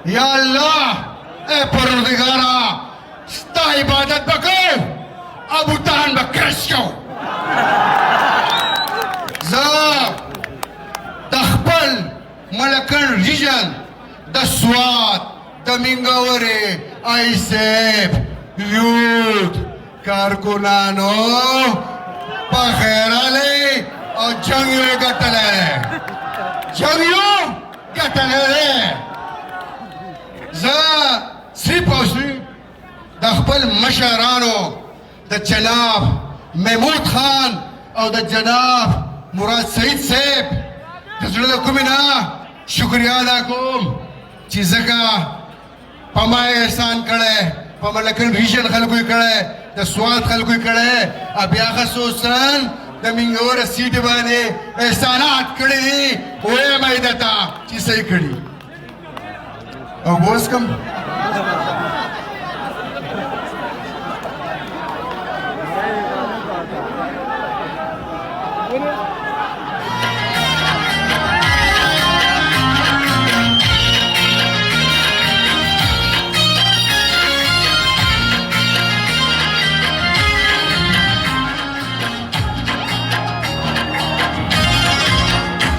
یا الله اے پروردگارا ستا عبادت بکو او بوتان بکرش کو زه د خپل ملکن ریجن د سوات د منګورې ایسیب یوت کارکنانو په خیر علی او جنگ یې ګټلی دی زه صرف او صرف د خپل مشرانو د جناب محمود خان او د جناب مراد سعید صاحب د زړه د کومې نه شکریا ادا کوم چې ځکه په ما احسان کړی په ملکن ریجن خلکو یې کړی د سوات خلکو یې کړی او بیا خصوصا د منګوره سیټ باندې احسانات کړي دي ووایم یې درته چې صحیح کړي او اوس کوم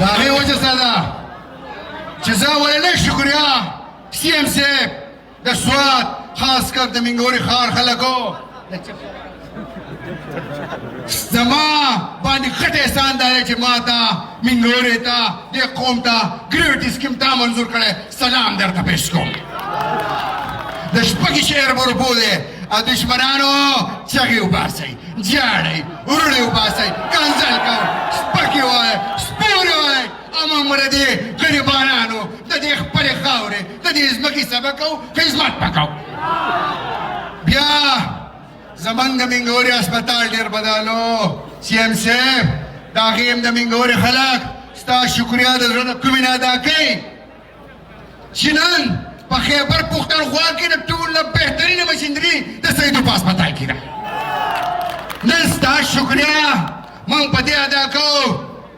د هغې وجه څه ده چې زه ولنی شکریا سی ایم صاحب د سوات خاص کر د منګورې ښار خلکو زما باندې غټ احسان دی چې ما ته منګورې ته دې قوم ته ګریویټي سکیم تا منظور کړی سلام درته پیش کوم د شپږې شعر به ورپو دی او دشمنانو چغې وباسئ جاړئ وروڼې وباسئ کنځل کوئ سپکې وایئ سپورې وایئ او موږ به د دې غریبانانو د دې خپلې خاورې د دې ځمکې سبا کوو خدمت به کوو بیا زمونږ د منګورې هسپتال ډېر بدانو سی ایم صاحب د هغې هم د منګورې خلک ستا شکریا د زړه د کومې نه ادا کوي چې نن په خیبر پښتونخوا کې د ټولو بهترینه مشینري د سیدو په هسپتال کې ده نن ستا شکریا موږ په دې ادا کوو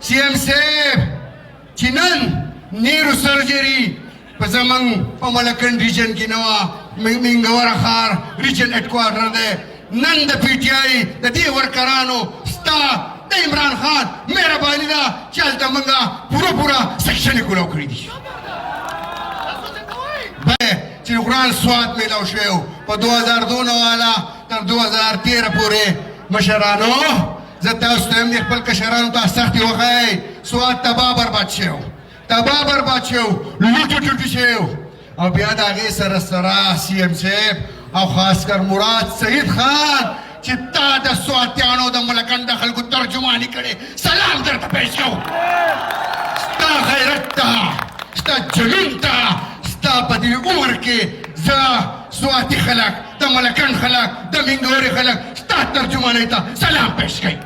سی ایم صاحب چې نن نیرو سرجري په زمونږ په ملکن ریجن کې نه وه منګوره ښار ریجن هډ کوارټر دی نن د پی ټي آی د دې ورکرانو ستا د عمران خان مهرباني ده چې هلته موږ پوره سیکشن یې کولاو کړي دي چې قرآن سوات میلاو شوی و په 2002 والا تر 2013 پورې مشرانو زه تاسو ته هم د خپل کشرانو ته سختې وښایئ سوات تباه برباد شوی و لوټو ټوټو شوی و او بیا د هغې سره سی ایم صاحب او خاص کر مراد سعید خان چې تا د سواتیانو د ملکن د خلکو ترجماني کړې سلام درته پیش کوو ستا غیرت ته ستا جنون ته ستا په دې عمر کې زه سواتي خلک د ملکن خلک د منګورې خلک ستا ترجمانۍ ته سلام پیش کوي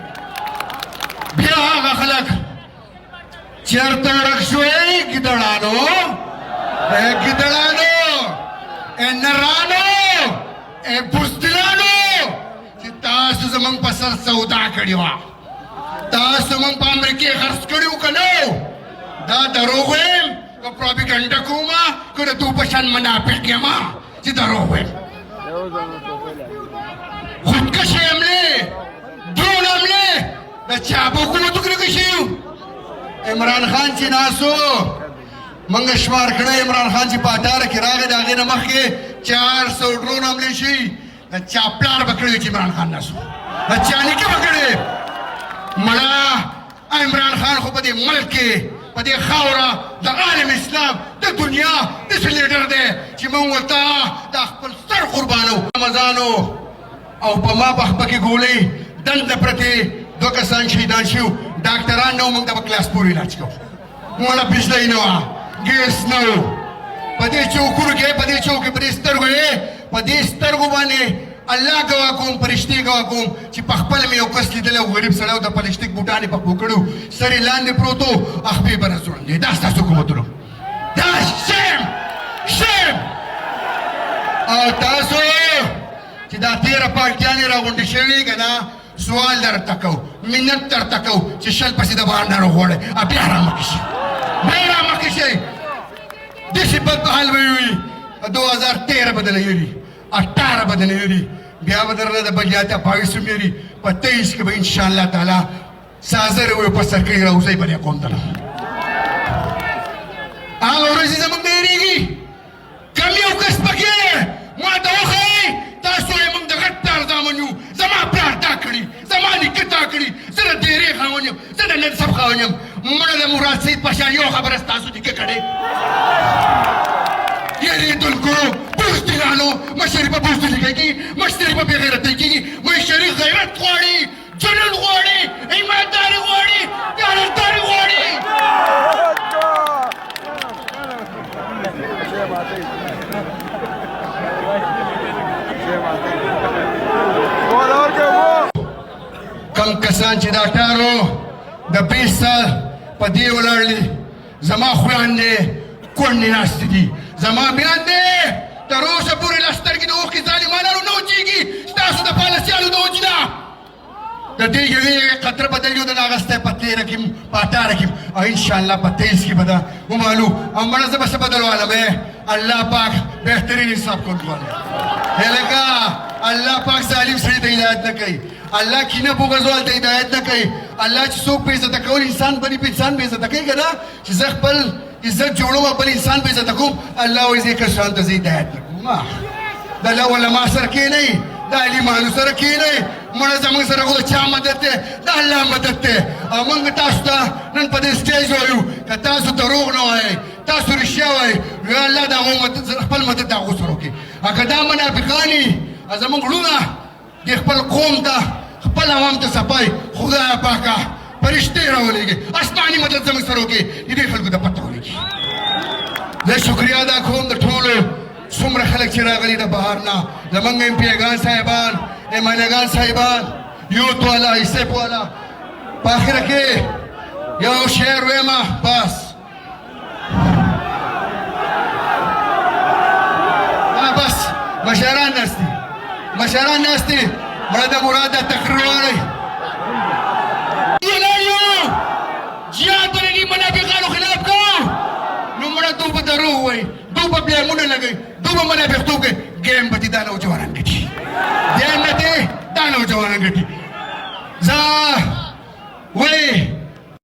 بیا هغه خلک چېرته ورک شوئ ګیدړانو نرانو بزدلانو چې تاسو زمونږ په سر سودا کړې وه تاسو مونږ په امریکې خرڅ کړي وو که نه دا دروغ ویم که پروپیګنډه کومه که د تو په شان منافق یمه چې دروغ ویم خودکشي حملې ډرون حملې د چابکو ټوکرې کې شوي عمران خان چې ناسو منګه شمار کړی عمران خان چې په 18 کې راغی د هغې نه مخکې 400 ډرون حملې شوي د چا پلار به کړی چې عمران خان ناسو د چا نیکه به کړی مړه عمران خان خو په دې ملک کې په دې خاوره د عالم اسلام د دنیا داسې لیډر دی چې موږ ورته د خپل سر قربانو رمضانو او په ما پخپکې ګولۍ دنده پرتې 2 کسان شهیدان شوي ډاکټران نه وو موږ ته به کلاس پورې علاج کوو موږ بجلی نه وه ګیس نه و په دې چوکونو کې په دې چوک کې په دې سترګو یې په دې سترګو باندې الله ګواه کوم فرشتې ګواه کوم چې په خپل مې یو کس لیدلی و غریب سړی و د پلسټیک بوټان یې په پښو کړي و سر یې لاندې پروت و خپې به رځوړندې دا ستاسو حکومتونو دا شیم او تاسو چې دا 13 پارټیانې راغونډې شوي که نه سوال درته کوو منت درته کوو چې شل پسې د بهر نه راغواړئ بیا رامخکې شئ داسې بد حال وي 2013 بدل یری 18 بدل یری بیا بدرله د بجاته 22 یری په 23 کې به ان شاء الله تعالی سازر وي په سر کې راوځي باندې کوم ته هغه ورځ زموږ دیریږي کم یو کس پکې ما ته وخی تاسو یې موږ د غټار زامن یو زما پلار دا کړي زما نیکه دا کړي زه د ډېرې خاوند یم زه د نن سب خاوند یم مړه د مراد سید پاشا یو خبره ستاسو نیکه کړې یریدونکو بوزدلانو مشري په بوزدلي کېږي مشري په بېغیرتۍ کېږي مشري غیرت غواړي جنون غواړي ایمانداري غواړي دیانتداري غواړي کم کسان چې دا ټارو د 20 سال په دې ولاړ دي زما خویندې کونډې ناستې دي زما میندې تر اوسه پورې له سترګې د اوښکې ظالمانانو نه وچېږي ستاسو د پالسیانو د وجې نه د دې یوې قطره بدل یو د اغستی په 13 کې په 18 کې او انشاءالله په 23 کې به دا ومالو او مړه زه به څه بدل والم الله پاک بهترین حساب کنټرول هلکه الله پاک ظالم سړي ته هدایت نه کوي الله کینه بغضوال ته هدایت نه کوي الله چې څوک په عزته کول انسان بني په انسان په عزته کوي که نه چې زه خپل عزت جوړوم بل انسان په عزته کوم الله وایي زه کسان ته زه هدایت نه کوم د الله علما سره کښېنئ د علیمانو سره کښېنئ مړه زموږ سره خو د چا مدد دی د الله مدد دی او موږ تاسو ته نن په دې سټیج وایو که تاسو دروغ نه وایئ تاسو رښتیا وایئ نو الله د هغو خپل مدد د هغو سره وکړي او که دا منافقان وي زموږ زړونه د خپل قوم ته خپل عوام ته صفای خدای پاکه فرشتې راولېږي آسماني مدد زموږ سره وکړي د دې خلکو ته پته ولګي زه شکریا ادا کوم د ټولو څومره خلک چې راغلي د بهر نه زموږ امپیګان صاحبان ایمانګان صاحبان یوت والا حساب والا په اخره کې یو شعر ویمه بس بس مشران ناست دي مړه د مراد د تقریر والی جهاد به د دې منافقانو خلاف کوو نو مړه دو به دروغ وایي دو به بلیمونه لګوي دو به منافقتوب کوي ګیم به دې دا نوجوانان ګټي ګیم نه دی دا نوجوانان ګټي زه وایي